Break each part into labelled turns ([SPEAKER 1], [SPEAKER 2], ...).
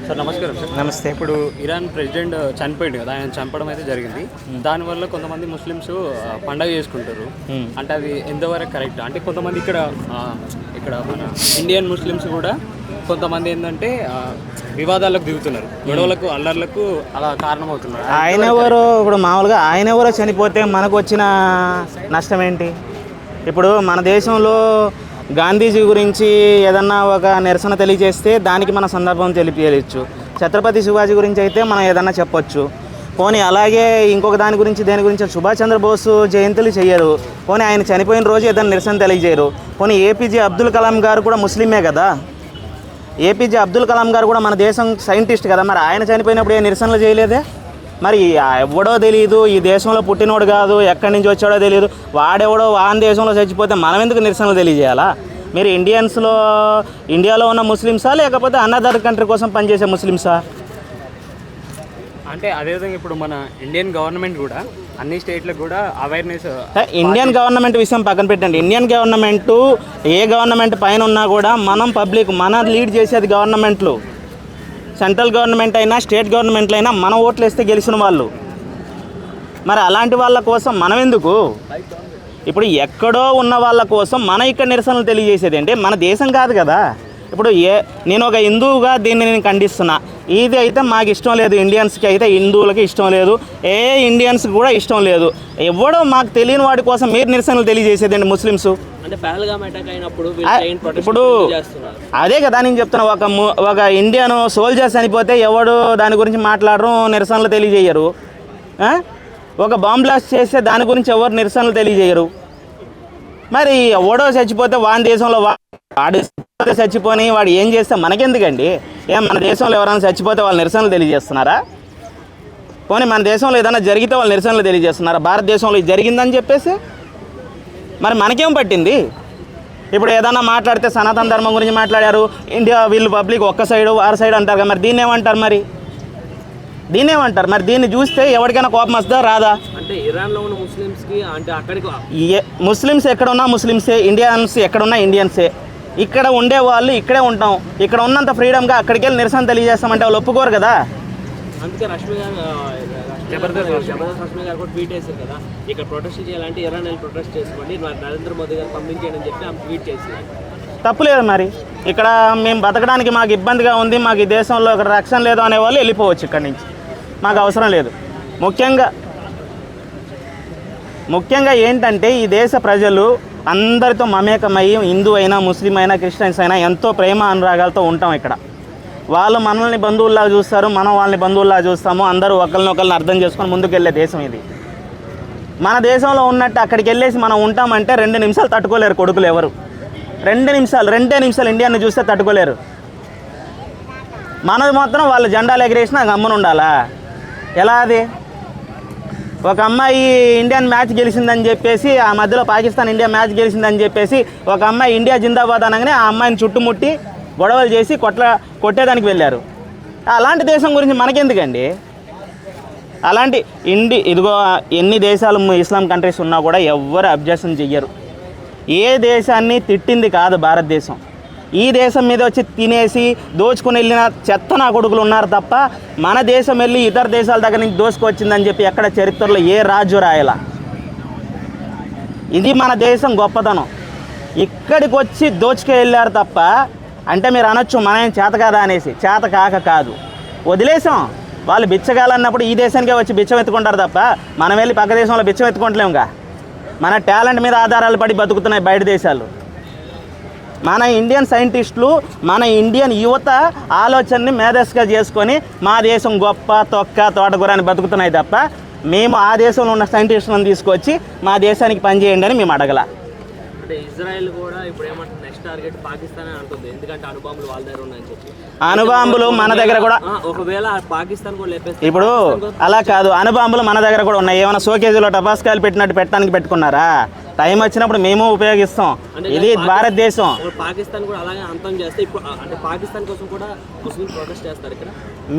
[SPEAKER 1] Sir నమస్కారం sir.
[SPEAKER 2] నమస్తే.
[SPEAKER 1] ఇప్పుడు ఇరాన్ ప్రెసిడెంట్ చనిపోయింది కదా, ఆయన చంపడం అయితే జరిగింది. దానివల్ల కొంతమంది ముస్లిమ్స్ పండగ చేసుకుంటారు. అంటే అది ఎంతవరకు కరెక్ట్? అంటే కొంతమంది ఇక్కడ మన ఇండియన్ ముస్లిమ్స్ కూడా కొంతమంది ఏంటంటే వివాదాలకు దిగుతున్నారు, గొడవలకు అల్లర్లకు అలా కారణమవుతున్నారు.
[SPEAKER 2] ఆయన ఎవరో ఇప్పుడు మామూలుగా ఆయన ఎవరో చనిపోతే మనకు వచ్చిన నష్టం ఏంటి? ఇప్పుడు మన దేశంలో గాంధీజీ గురించి ఏదన్నా ఒక నిరసన తెలియజేస్తే దానికి మన సందర్భం తెలియచ్చు. ఛత్రపతి శివాజీ గురించి అయితే మనం ఏదన్నా చెప్పొచ్చు. పోనీ అలాగే ఇంకొక దేని గురించి సుభాష్ చంద్రబోస్ జయంతులు చేయరు. పోనీ ఆయన చనిపోయిన రోజు ఏదైనా నిరసన తెలియజేయరు. పోనీ ఏపీజే అబ్దుల్ కలాం గారు కూడా ముస్లిమే కదా. ఏపీజే అబ్దుల్ కలాం గారు కూడా మన దేశం సైంటిస్ట్ కదా. మరి ఆయన చనిపోయినప్పుడు ఏ నిరసనలు చేయలేదే? మరి ఎవడో తెలియదు, ఈ దేశంలో పుట్టినోడు కాదు, ఎక్కడి నుంచి వచ్చాడో తెలియదు, వాడెవడో వాని దేశంలో చచ్చిపోతే మనం ఎందుకు నిరసనలు తెలియజేయాలా? మీరు ఇండియాలో ఉన్న ముస్లిమ్సా లేకపోతే అనదర్ కంట్రీ కోసం పనిచేసే ముస్లిమ్సా?
[SPEAKER 1] అంటే అదేవిధంగా ఇప్పుడు మన ఇండియన్ గవర్నమెంట్ కూడా అన్ని స్టేట్లకు కూడా అవేర్నెస్.
[SPEAKER 2] ఇండియన్ గవర్నమెంట్ విషయం పక్కన పెట్టండి. ఇండియన్ గవర్నమెంట్ ఏ గవర్నమెంట్ పైన ఉన్నా కూడా మనం పబ్లిక్ లీడ్ చేసేది గవర్నమెంట్లు. సెంట్రల్ గవర్నమెంట్ అయినా స్టేట్ గవర్నమెంట్లు అయినా మన ఓట్లు వేస్తే గెలిచిన వాళ్ళు. మరి అలాంటి వాళ్ళ కోసం మనం ఎందుకు? ఇప్పుడు ఎక్కడో ఉన్న వాళ్ళ కోసం మన ఇక్కడ నిరసనలు తెలియజేసేది అంటే మన దేశం కాదు కదా. ఇప్పుడు నేను ఒక హిందువుగా దీన్ని నేను ఖండిస్తున్నా. ఇది అయితే మాకు ఇష్టం లేదు, ఇండియన్స్కి అయితే హిందువులకి ఇష్టం లేదు, ఇండియన్స్కి కూడా ఇష్టం లేదు. ఎవడో మాకు తెలియని వాడి కోసం మీరు నిరసనలు తెలియజేసేదండి ముస్లిమ్స్. ఇప్పుడు అదే కదా నేను చెప్తున్నా. ఒక ఇండియన్ సోల్జర్స్ చనిపోతే ఎవడు దాని గురించి మాట్లాడరు, నిరసనలు తెలియజేయరు. ఒక బాంబ్ బ్లాస్ట్ చేస్తే దాని గురించి ఎవరు నిరసనలు తెలియజేయరు. మరి ఎవడో చచ్చిపోతే వాని దేశంలో వాడు చచ్చిపోని వాడు ఏం చేస్తే మనకెందుకండి? మన దేశంలో ఎవరైనా చచ్చిపోతే వాళ్ళు నిరసనలు తెలియజేస్తున్నారా? పోనీ మన దేశంలో ఏదైనా జరిగితే వాళ్ళు నిరసనలు తెలియజేస్తున్నారా? భారతదేశంలో ఇది జరిగిందని చెప్పేసి మరి మనకేం పట్టింది? ఇప్పుడు ఏదైనా మాట్లాడితే సనాతన ధర్మం గురించి మాట్లాడారు, ఇండియా వీళ్ళు పబ్లిక్ ఒక్క సైడు వారి సైడ్ అంటారు కదా. మరి దీన్ని ఏమంటారు? మరి దీన్ని చూస్తే ఎవరికైనా కోపం వస్తుందా రాదా?
[SPEAKER 3] అంటే ఇరాన్లో ఉన్న ముస్లిమ్స్కి అంటే అక్కడికి
[SPEAKER 2] ముస్లిమ్స్ ఎక్కడున్నా ముస్లిమ్సే, ఇండియన్స్ ఎక్కడున్నా ఇండియన్సే. ఇక్కడ ఉండే వాళ్ళు ఇక్కడే ఉంటాం. ఇక్కడ ఉన్నంత ఫ్రీడమ్గా అక్కడికి వెళ్ళి నిరసన తెలియజేస్తామంటే వాళ్ళు ఒప్పుకోరు కదా.
[SPEAKER 3] అందుకే జబర్దస్త్ రష్మి గారు కూడా ట్వీట్ చేశారు కదా, ఇక్కడ ప్రొటెస్ట్ చేయాలంటే ఇరాన్ వెళ్ళి ప్రొటెస్ట్ చేసుకోండి, నరేంద్ర మోదీ గారు పంపించేయండి అని చెప్పి ఆమె ట్వీట్ చేశారు.
[SPEAKER 2] తప్పులేదు. మరి ఇక్కడ మేము బతకడానికి మాకు ఇబ్బందిగా ఉంది, మాకు ఈ దేశంలో ఇక్కడ రక్షణ లేదు అనే వాళ్ళు వెళ్ళిపోవచ్చు ఇక్కడి నుంచి, మాకు అవసరం లేదు. ముఖ్యంగా ఏంటంటే ఈ దేశ ప్రజలు అందరితో మమేకమయ్యి, హిందూ అయినా ముస్లిం అయినా క్రిస్టియన్స్ అయినా ఎంతో ప్రేమ అనురాగాలతో ఉంటాం ఇక్కడ. వాళ్ళు మనల్ని బంధువుల్లాగా చూస్తారు, మనం వాళ్ళని బంధువుల్లాగా చూస్తాము. అందరూ ఒకరిని అర్థం చేసుకొని ముందుకెళ్ళే దేశం ఇది. మన దేశంలో ఉన్నట్టు అక్కడికి వెళ్ళేసి మనం ఉంటామంటే 2 నిమిషాలు తట్టుకోలేరు కొడుకులు ఎవరు. 2 నిమిషాలు ఇండియాని చూస్తే తట్టుకోలేరు. మనది మాత్రం వాళ్ళ జెండాలు ఎగిరేసినా గమ్మున ఉండాలా? ఎలా అది? ఒక అమ్మాయి ఇండియన్ మ్యాచ్ గెలిచిందని చెప్పేసి, ఆ మధ్యలో పాకిస్తాన్ ఇండియా మ్యాచ్ గెలిచిందని చెప్పేసి ఒక అమ్మాయి ఇండియా జిందాబాద్ అనగానే ఆ అమ్మాయిని చుట్టుముట్టి గొడవలు చేసి కొట్టేదానికి వెళ్ళారు. అలాంటి దేశం గురించి మనకెందుకండి? ఇదిగో ఎన్ని దేశాలు ఇస్లాం కంట్రీస్ ఉన్నా కూడా ఎవ్వరు అబ్జెక్షన్ చెయ్యరు. ఏ దేశాన్ని తిట్టింది కాదు భారతదేశం. ఈ దేశం మీద వచ్చి తినేసి దోచుకుని వెళ్ళిన చెత్త నా కొడుకులు ఉన్నారు తప్ప మన దేశం వెళ్ళి ఇతర దేశాల దగ్గర నుంచి దోచుకొచ్చిందని చెప్పి ఎక్కడ చరిత్రలో ఏ రాజు రాయలా. ఇది మన దేశం గొప్పతనం. ఇక్కడికి వచ్చి దోచుకు వెళ్ళారు తప్ప. అంటే మీరు అనొచ్చు మనం చేత కాదా అనేసి. చేత కాదు, వదిలేసాం. వాళ్ళు బిచ్చగాలన్నప్పుడు ఈ దేశానికే వచ్చి బిచ్చం ఎత్తుకుంటారు తప్ప మనం వెళ్ళి పక్క దేశంలో బిచ్చం ఎత్తుకుంటలేముగా. మన టాలెంట్ మీద ఆధారాలు పడి బతుకుతున్నాయి బయట దేశాలు. మన ఇండియన్ సైంటిస్టులు, మన ఇండియన్ యువత ఆలోచనని మేధస్సుగా చేసుకొని మా దేశం గొప్ప తోటకూర అని బతుకుతున్నాయి తప్ప మేము ఆ దేశంలో ఉన్న సైంటిస్టులను తీసుకొచ్చి మా దేశానికి పనిచేయండి అని మేము అడగల.
[SPEAKER 3] అంటే ఇజ్రాయెల్ కూడా ఇప్పుడు ఏమంటుంది, నెక్స్ట్ టార్గెట్ పాకిస్తాన్ అంటుంది. ఎందుకంటే అణుబాంబులు వాళ్ళ దగ్గర ఉన్నాయని చెప్పి.
[SPEAKER 2] అణుబాంబులు మన దగ్గర కూడా
[SPEAKER 3] ఒకవేళ పాకిస్తాన్ కూడా లేపేస్తే
[SPEAKER 2] ఇప్పుడు అలా కాదు, అణుబాంబులు మన దగ్గర కూడా ఉన్నాయి. ఏమైనా షోకేజీలో టపాస్కాయలు పెట్టినట్టు పెట్టడానికి పెట్టుకున్నారా? టైం వచ్చినప్పుడు మేము ఉపయోగిస్తాం. ఇది భారతదేశం.
[SPEAKER 3] పాకిస్తాన్ కూడా అలాగే అంతం చేస్తే ఇప్పుడు అంటే పాకిస్తాన్ కోసం కూడా ముస్లిం ప్రొటెస్ట్ చేస్తారు ఇక్కడ.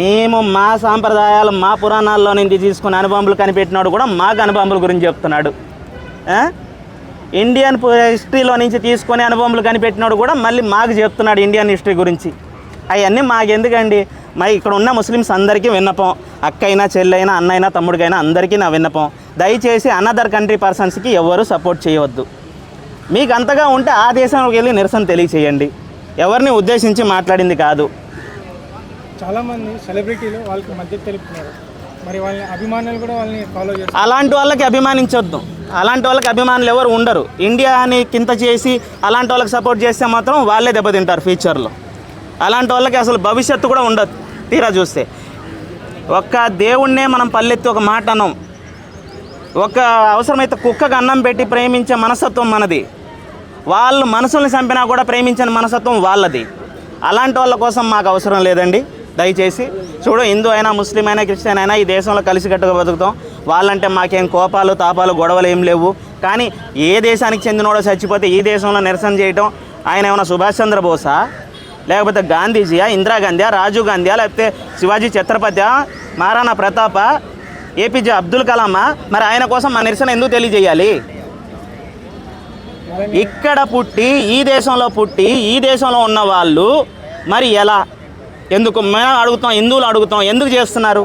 [SPEAKER 2] మేము మా సాంప్రదాయాలు మా పురాణాల్లో నుంచి తీసుకుని అణుబాంబులు కనిపెట్టినాడు కూడా మాకు అణుబాంబుల గురించి చెప్తున్నాడు. ఇండియన్ హిస్టరీలో నుంచి తీసుకొని అణుబాంబులు కనిపెట్టినాడు కూడా మళ్ళీ మాకు చెప్తున్నాడు ఇండియన్ హిస్టరీ గురించి. అవన్నీ మాకెందుకండి? మరి ఇక్కడ ఉన్న ముస్లిమ్స్ అందరికీ విన్నపం, అక్కైనా చెల్లైనా అన్నైనా తమ్ముడికైనా అందరికీ నా విన్నపం, దయచేసి అనదర్ కంట్రీ పర్సన్స్కి ఎవరు సపోర్ట్ చేయవద్దు. మీకు అంతగా ఉంటే ఆ దేశంలోకి వెళ్ళి నిరసన తెలియచేయండి, ఎవరిని ఉద్దేశించి మాట్లాడింది కాదు.
[SPEAKER 4] చాలామంది సెలబ్రిటీలు వాళ్ళకి మద్దతు తెలుపుతున్నారు, మరి వాళ్ళ అభిమానులు కూడా వాళ్ళని ఫాలో చేస్తారు.
[SPEAKER 2] అలాంటి వాళ్ళకి అభిమానించొద్దు, అలాంటి వాళ్ళకి అభిమానులు ఎవరు ఉండరు. ఇండియాని కింద చేసి అలాంటి వాళ్ళకి సపోర్ట్ చేస్తే మాత్రం వాళ్ళే దెబ్బతింటారు ఫ్యూచర్లో. అలాంటి వాళ్ళకి అసలు భవిష్యత్తు కూడా ఉండదు. తీరా చూస్తే ఒక్క దేవుణ్ణే మనం పల్లెత్తి ఒక మాట అన్నాం, ఒక అవసరమైతే కుక్కకు అన్నం పెట్టి ప్రేమించే మనస్తత్వం మనది, వాళ్ళు మనసుల్ని చంపినా కూడా ప్రేమించని మనస్తత్వం వాళ్ళది. అలాంటి వాళ్ళ కోసం మాకు అవసరం లేదండి. దయచేసి చూడు, హిందూ అయినా ముస్లిం అయినా క్రిస్టియన్ అయినా ఈ దేశంలో కలిసికట్టుగా బతుకుతాం. వాళ్ళంటే మాకేం కోపాలు తాపాలు గొడవలు ఏం లేవు. కానీ ఏ దేశానికి చెందినోడో చచ్చిపోతే ఈ దేశంలో నిరసన చేయటం, ఆయన ఏమైనా సుభాష్ చంద్రబోసా, లేకపోతే గాంధీజీయా, ఇందిరాగాంధీయా, రాజీవ్ గాంధీయా, లేకపోతే శివాజీ ఛత్రపతి, మహారాణా ప్రతాప, ఏపీజే అబ్దుల్ కలామా? మరి ఆయన కోసం మా నిరసన ఎందుకు తెలియజేయాలి? ఇక్కడ పుట్టి ఈ దేశంలో పుట్టి ఈ దేశంలో ఉన్న వాళ్ళు మరి ఎలా, ఎందుకు మేము అడుగుతాం, హిందువులు అడుగుతాం, ఎందుకు చేస్తున్నారు?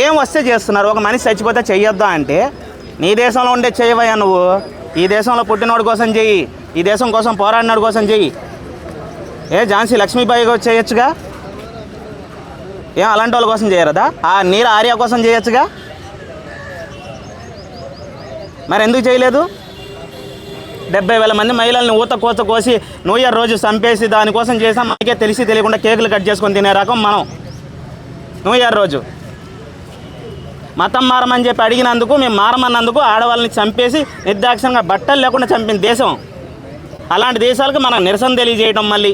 [SPEAKER 2] ఏం వస్తే చేస్తున్నారు? ఒక మనిషి చచ్చిపోతే చెయ్యొద్దా అంటే, నీ దేశంలో ఉండే చేయవయ్యా నువ్వు, ఈ దేశంలో పుట్టినోడి కోసం చెయ్యి, ఈ దేశం కోసం పోరాడినోడి కోసం చెయ్యి. ఝాన్సీ లక్ష్మీబాయి చేయొచ్చుగా, ఏం అలాంటి వాళ్ళ కోసం చేయరదా? ఆ నీల ఆర్య కోసం చేయొచ్చుగా, మరి ఎందుకు చేయలేదు? 70,000 మంది మహిళల్ని ఊత కోత కోసి న్యూ ఇయర్ రోజు చంపేసి దానికోసం చేసాం. మనకే తెలిసి తెలియకుండా కేకులు కట్ చేసుకొని తినే రకం మనం. న్యూ ఇయర్ రోజు మతం మారమని చెప్పి అడిగినందుకు, మేము మారమన్నందుకు ఆడవాళ్ళని చంపేసి నిర్దాక్షిణ్యంగా బట్టలు లేకుండా చంపిన దేశం. అలాంటి దేశాలకు మనం నిరసన తెలియజేయడం మళ్ళీ